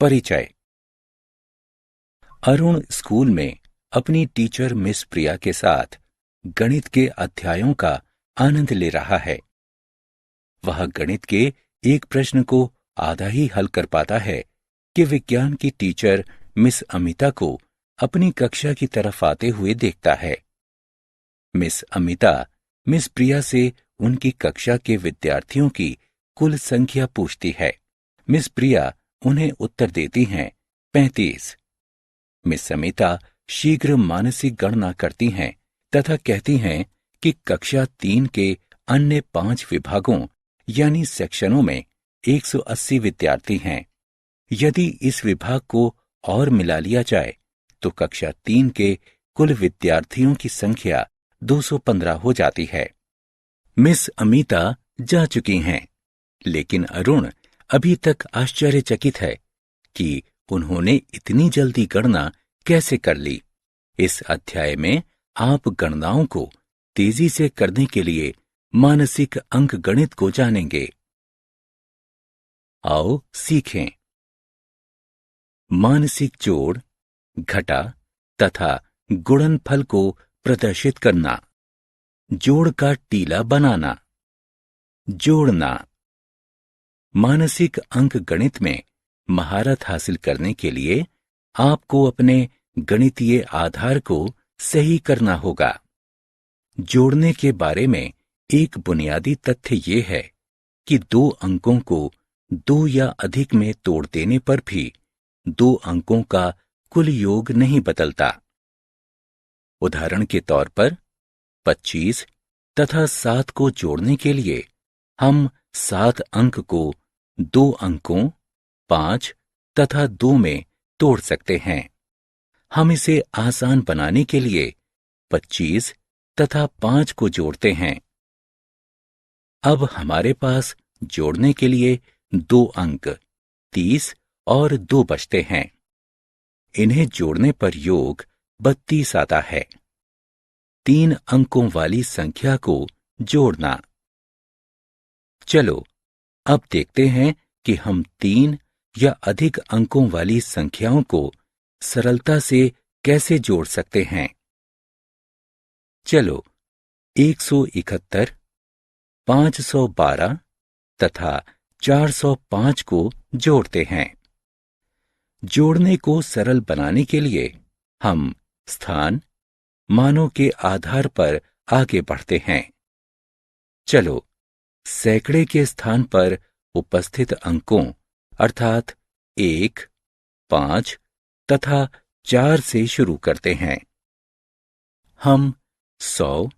परिचय। अरुण स्कूल में अपनी टीचर मिस प्रिया के साथ गणित के अध्यायों का आनंद ले रहा है। वह गणित के एक प्रश्न को आधा ही हल कर पाता है कि विज्ञान की टीचर मिस अमिता को अपनी कक्षा की तरफ आते हुए देखता है। मिस अमिता मिस प्रिया से उनकी कक्षा के विद्यार्थियों की कुल संख्या पूछती है। मिस प्रिया उन्हें उत्तर देती हैं 35। मिस अमिता शीघ्र मानसिक गणना करती हैं तथा कहती हैं कि कक्षा 3 के अन्य 5 विभागों यानी सेक्शनों में 180 विद्यार्थी हैं। यदि इस विभाग को और मिला लिया जाए तो कक्षा 3 के कुल विद्यार्थियों की संख्या 215 हो जाती है। मिस अमिता जा चुकी हैं, लेकिन अरुण अभी तक आश्चर्यचकित है कि उन्होंने इतनी जल्दी गणना कैसे कर ली। इस अध्याय में आप गणनाओं को तेजी से करने के लिए मानसिक अंकगणित को जानेंगे। आओ सीखें। मानसिक जोड़, घटा तथा गुणनफल को प्रदर्शित करना। जोड़ का टीला बनाना। जोड़ना। मानसिक अंकगणित में महारत हासिल करने के लिए आपको अपने गणितीय आधार को सही करना होगा। जोड़ने के बारे में एक बुनियादी तथ्य यह है कि 2 अंकों को 2 या अधिक में तोड़ देने पर भी 2 अंकों का कुल योग नहीं बदलता। उदाहरण के तौर पर 25 तथा 7 को जोड़ने के लिए हम 7 अंक को 2 अंकों 5 तथा 2 में तोड़ सकते हैं। हम इसे आसान बनाने के लिए 25 तथा 5 को जोड़ते हैं। अब हमारे पास जोड़ने के लिए 2 अंक 30 और 2 बचते हैं। इन्हें जोड़ने पर योग 32 आता है। 3 अंकों वाली संख्या को जोड़ना। चलो अब देखते हैं कि हम 3 या अधिक अंकों वाली संख्याओं को सरलता से कैसे जोड़ सकते हैं। चलो 171, 512 तथा 405 को जोड़ते हैं। जोड़ने को सरल बनाने के लिए हम स्थान, मानों के आधार पर आगे बढ़ते हैं। चलो सैकड़े के स्थान पर उपस्थित अंकों अर्थात 1, 5 तथा 4 से शुरू करते हैं। हम 100,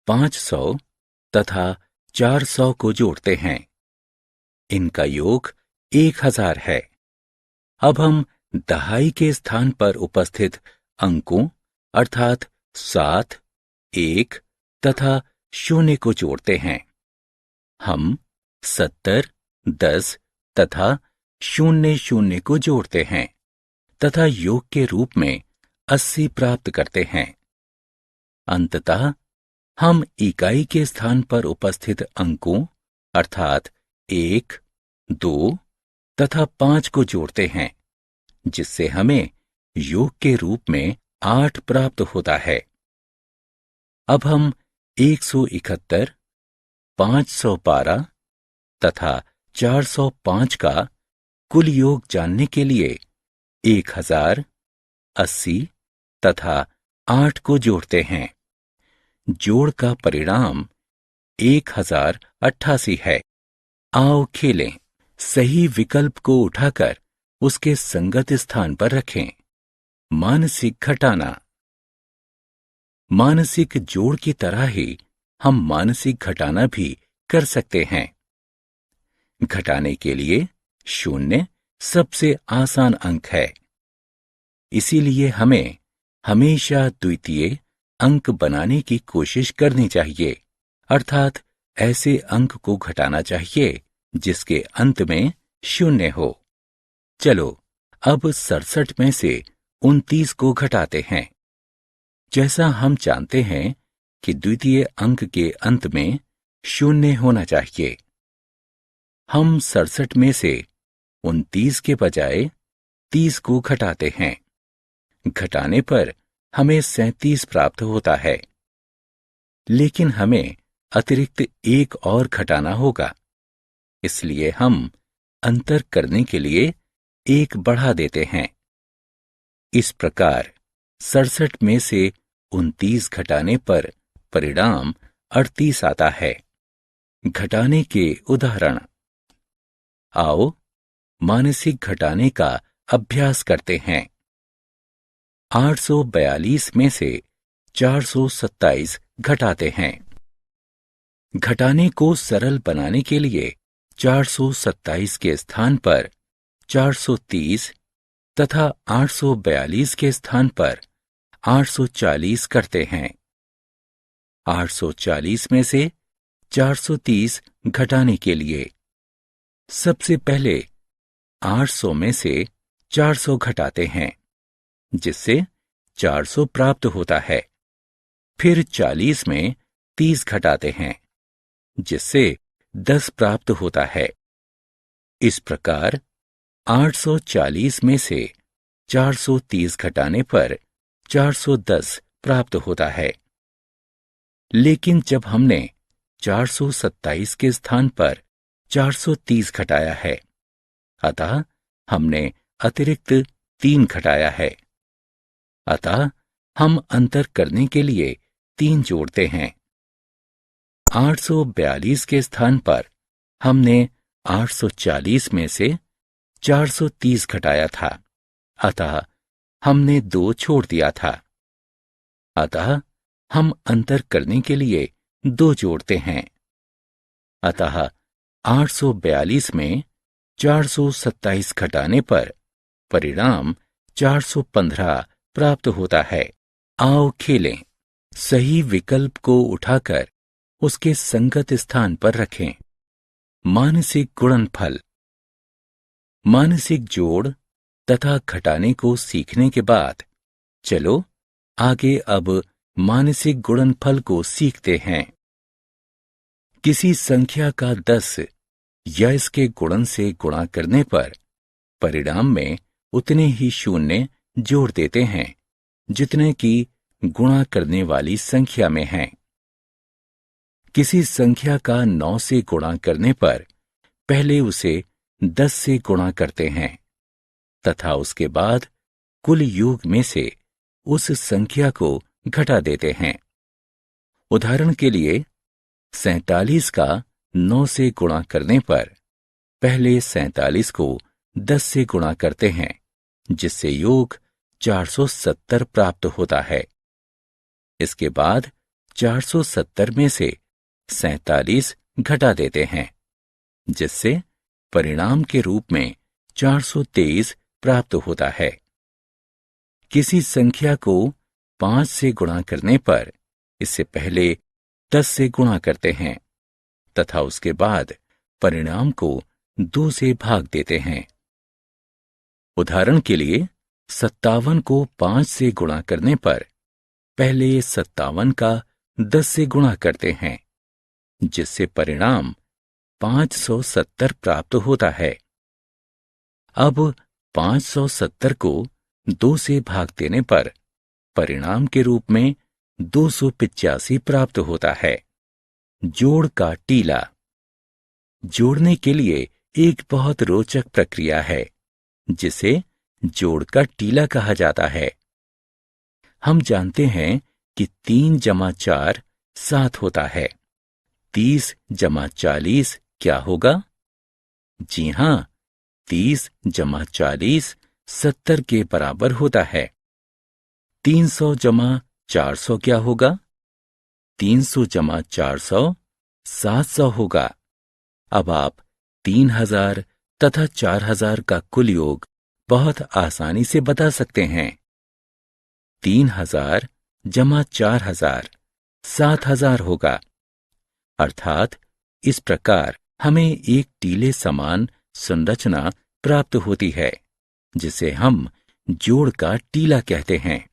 500 तथा 400 को जोड़ते हैं। इनका योग 1000 है। अब हम दहाई के स्थान पर उपस्थित अंकों अर्थात 7, 1 तथा 0 को जोड़ते हैं। हम 70, 10 तथा 00 को जोड़ते हैं तथा योग के रूप में 80 प्राप्त करते हैं। अंततः हम इकाई के स्थान पर उपस्थित अंकों अर्थात 1, 2 तथा 5 को जोड़ते हैं, जिससे हमें योग के रूप में 8 प्राप्त होता है। अब हम 171, 512 तथा 405 का कुल योग जानने के लिए 1000, 80 तथा 8 को जोड़ते हैं। जोड़ का परिणाम 1088 है। आओ खेलें। सही विकल्प को उठाकर उसके संगत स्थान पर रखें। मानसिक घटाना। मानसिक जोड़ की तरह ही हम मानसिक घटाना भी कर सकते हैं। घटाने के लिए 0 सबसे आसान अंक है। इसीलिए हमें हमेशा द्वितीय अंक बनाने की कोशिश करनी चाहिए, अर्थात ऐसे अंक को घटाना चाहिए जिसके अंत में 0 हो। चलो अब 67 में से 29 को घटाते हैं। जैसा हम जानते हैं कि द्वितीय अंक के अंत में 0 होना चाहिए, हम 67 में से 29 के बजाय 30 को घटाते हैं। घटाने पर हमें 37 प्राप्त होता है, लेकिन हमें अतिरिक्त एक और घटाना होगा, इसलिए हम अंतर करने के लिए एक बढ़ा देते हैं। इस प्रकार 67 में से 29 घटाने पर परिणाम 38 आता है। घटाने के उदाहरण। आओ मानसिक घटाने का अभ्यास करते हैं। 842 में से 427 घटाते हैं। घटाने को सरल बनाने के लिए 427 के स्थान पर 430 तथा 842 के स्थान पर 840 करते हैं। 840 में से 430 घटाने के लिए सबसे पहले 800 में से 400 घटाते हैं, जिससे 400 प्राप्त होता है। फिर 40 में 30 घटाते हैं, जिससे 10 प्राप्त होता है। इस प्रकार 840 में से 430 घटाने पर 410 प्राप्त होता है। लेकिन जब हमने 427 के स्थान पर 430 घटाया है, अतः हमने अतिरिक्त 3 घटाया है। अतः हम अंतर करने के लिए 3 जोड़ते हैं। 842 के स्थान पर हमने 840 में से 430 घटाया था, अतः हमने 2 छोड़ दिया था। अतः हम अंतर करने के लिए 2 जोड़ते हैं। अतः 842 में 427 घटाने पर परिणाम 415 प्राप्त होता है। आओ खेलें। सही विकल्प को उठाकर उसके संगत स्थान पर रखें। मानसिक गुणनफल। मानसिक जोड़ तथा घटाने को सीखने के बाद चलो आगे अब मानसिक गुणनफल को सीखते हैं। किसी संख्या का 10 या इसके गुणन से गुणा करने पर परिणाम में उतने ही शून्य जोड़ देते हैं जितने की गुणा करने वाली संख्या में हैं। किसी संख्या का 9 से गुणा करने पर पहले उसे 10 से गुणा करते हैं तथा उसके बाद कुल योग में से उस संख्या को घटा देते हैं। उदाहरण के लिए 47 का 9 से गुणा करने पर पहले 47 को 10 से गुणा करते हैं, जिससे योग 470 प्राप्त होता है। इसके बाद 470 में से 47 घटा देते हैं, जिससे परिणाम के रूप में 423 प्राप्त होता है। किसी संख्या को 5 से गुणा करने पर इससे पहले 10 से गुणा करते हैं तथा उसके बाद परिणाम को 2 से भाग देते हैं। उदाहरण के लिए 57 को 5 से गुणा करने पर पहले 57 का 10 से गुणा करते हैं, जिससे परिणाम 570 प्राप्त होता है। अब 570 को 2 से भाग देने पर परिणाम के रूप में 285 प्राप्त होता है। जोड़ का टीला। जोड़ने के लिए एक बहुत रोचक प्रक्रिया है, जिसे जोड़ का टीला कहा जाता है। हम जानते हैं कि 3 जमा 4 7 होता है। 30 जमा 40 क्या होगा? जी हां, 30 जमा 40 70 के बराबर होता है। 300 जमा 400 क्या होगा? 300 जमा 400 700 होगा। अब आप 3000 तथा 4000 का कुल योग बहुत आसानी से बता सकते हैं। 3000 जमा 4000 7000 होगा। अर्थात इस प्रकार हमें एक टीले समान संरचना प्राप्त होती है, जिसे हम जोड़ का टीला कहते हैं।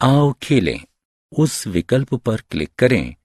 आओ खेलें। उस विकल्प पर क्लिक करें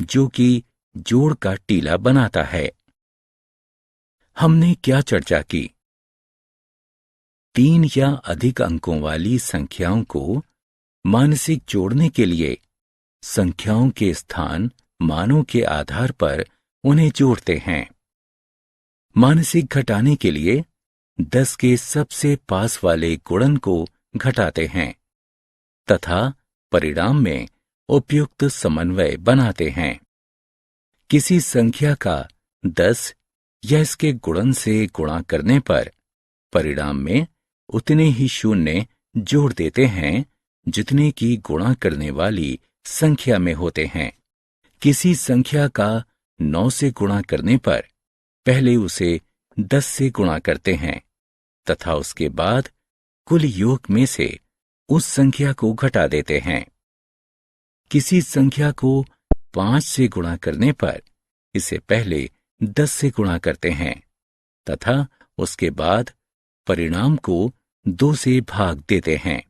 जो कि जोड़ का टीला बनाता है। हमने क्या चर्चा की? 3 या अधिक अंकों वाली संख्याओं को मानसिक जोड़ने के लिए संख्याओं के स्थान मानों के आधार पर उन्हें जोड़ते हैं। मानसिक घटाने के लिए 10 के सबसे पास वाले गुणन को घटाते हैं तथा परिणाम में उपयुक्त समन्वय बनाते हैं। किसी संख्या का 10 या इसके गुणन से गुणा करने पर परिणाम में उतने ही शून्य जोड़ देते हैं जितने की गुणा करने वाली संख्या में होते हैं। किसी संख्या का 9 से गुणा करने पर पहले उसे 10 से गुणा करते हैं तथा उसके बाद कुल योग में से उस संख्या को घटा देते हैं। किसी संख्या को 5 से गुणा करने पर इसे पहले 10 से गुणा करते हैं तथा उसके बाद परिणाम को 2 से भाग देते हैं।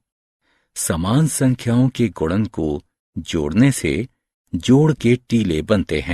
समान संख्याओं के गुणन को जोड़ने से जोड़ के टीले बनते हैं।